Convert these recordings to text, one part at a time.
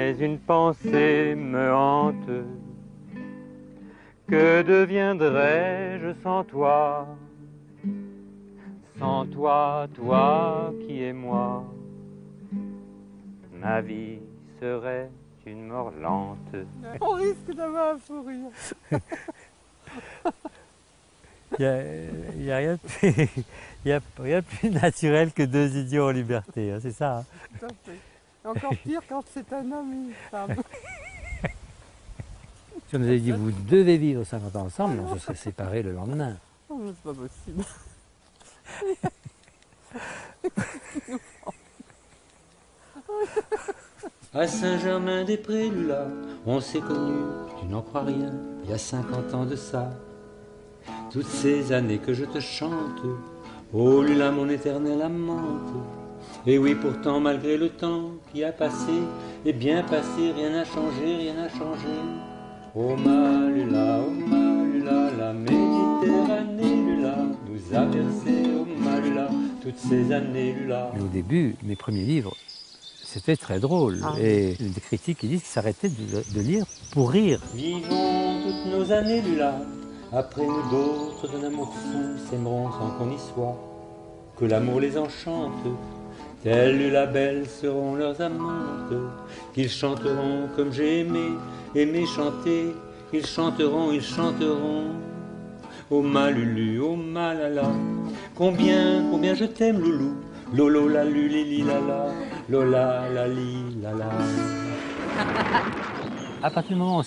Mais une pensée me hante. Que deviendrais-je sans toi? Sans toi, toi qui es moi. Ma vie serait une mort lente. On risque d'avoir un fou rire. Il n'y a, rien de plus, rien de plus naturel que deux idiots en liberté, hein, c'est ça. Hein. Tout à fait. Et encore pire quand c'est un homme et une femme. Si on nous avait dit vous devez vivre 50 ans ensemble, on se serait séparés le lendemain. Oh, mais c'est pas possible. À Saint-Germain-des-Prés, Lula, on s'est connus, tu n'en crois rien, il y a 50 ans de ça. Toutes ces années que je te chante, oh Lula, mon éternelle amante. Et oui, pourtant, malgré le temps qui a passé, et bien passé, rien n'a changé, rien n'a changé. Oh ma Lula, la Méditerranée, Lula, nous a versé, oh ma Lula, toutes ces années, Lula. Mais au début, mes premiers livres, c'était très drôle. Ah. Et des critiques qui disent qu'ils s'arrêtaient de lire pour rire. Vivons toutes nos années, Lula. Après nous d'autres d'un amour fou s'aimeront sans qu'on y soit. Que l'amour les enchante, telle Lula belle seront leurs amantes. Qu'ils chanteront comme j'ai aimé chanter. Ils chanteront. Oh ma Lulu, oh ma Lala. Combien je t'aime, Loulou. Lolo la luli la la, lola la li la la. À partir du moment où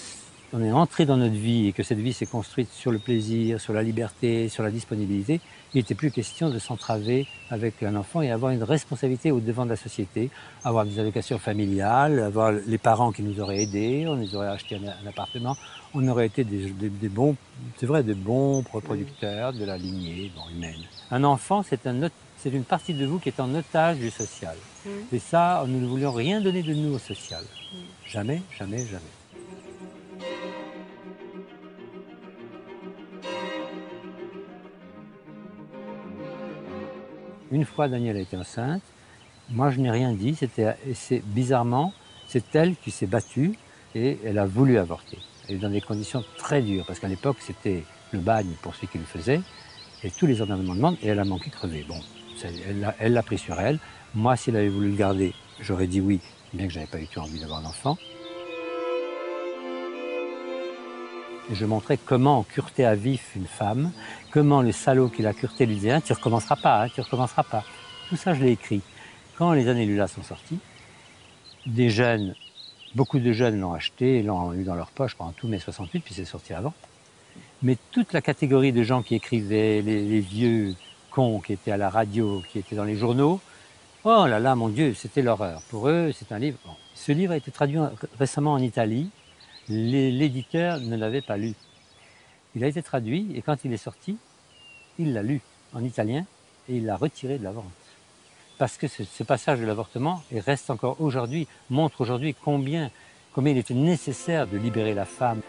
on est entré dans notre vie et que cette vie s'est construite sur le plaisir, sur la liberté, sur la disponibilité, il n'était plus question de s'entraver avec un enfant et avoir une responsabilité au devant de la société, avoir des allocations familiales, avoir les parents qui nous auraient aidés, on nous aurait acheté un appartement, on aurait été des bons, c'est vrai, des bons reproducteurs de la lignée humaine. Un enfant, c'est une partie de vous qui est en otage du social. Et ça, nous ne voulions rien donner de nous au social. Jamais, jamais, jamais. Une fois, Danielle a été enceinte. Moi, je n'ai rien dit. Bizarrement, c'est elle qui s'est battue et elle a voulu avorter. Et dans des conditions très dures, parce qu'à l'époque, c'était le bagne pour celui qui le faisait, et tous les ornements demandent, et elle a manqué crever. Bon, elle l'a pris sur elle. Moi, s'il avait voulu le garder, j'aurais dit oui, bien que je n'avais pas eu envie d'avoir d'enfant. Et je montrais comment on curetait à vif une femme, comment le salaud qui l'a cureté lui disait « tu recommenceras pas, tu recommenceras pas ». Tout ça, je l'ai écrit. Quand les années Lula sont sorties, beaucoup de jeunes l'ont acheté et l'ont eu dans leur poche pendant tout mai 68, puis c'est sorti avant. Mais toute la catégorie de gens qui écrivaient, les vieux cons qui étaient à la radio, qui étaient dans les journaux, oh là là, mon Dieu, c'était l'horreur. Pour eux, c'est un livre. Bon. Ce livre a été traduit récemment en Italie. L'éditeur ne l'avait pas lu. Il a été traduit et quand il est sorti, il l'a lu en italien et il l'a retiré de la vente. Parce que ce passage de l'avortement reste encore aujourd'hui, montre aujourd'hui combien il était nécessaire de libérer la femme.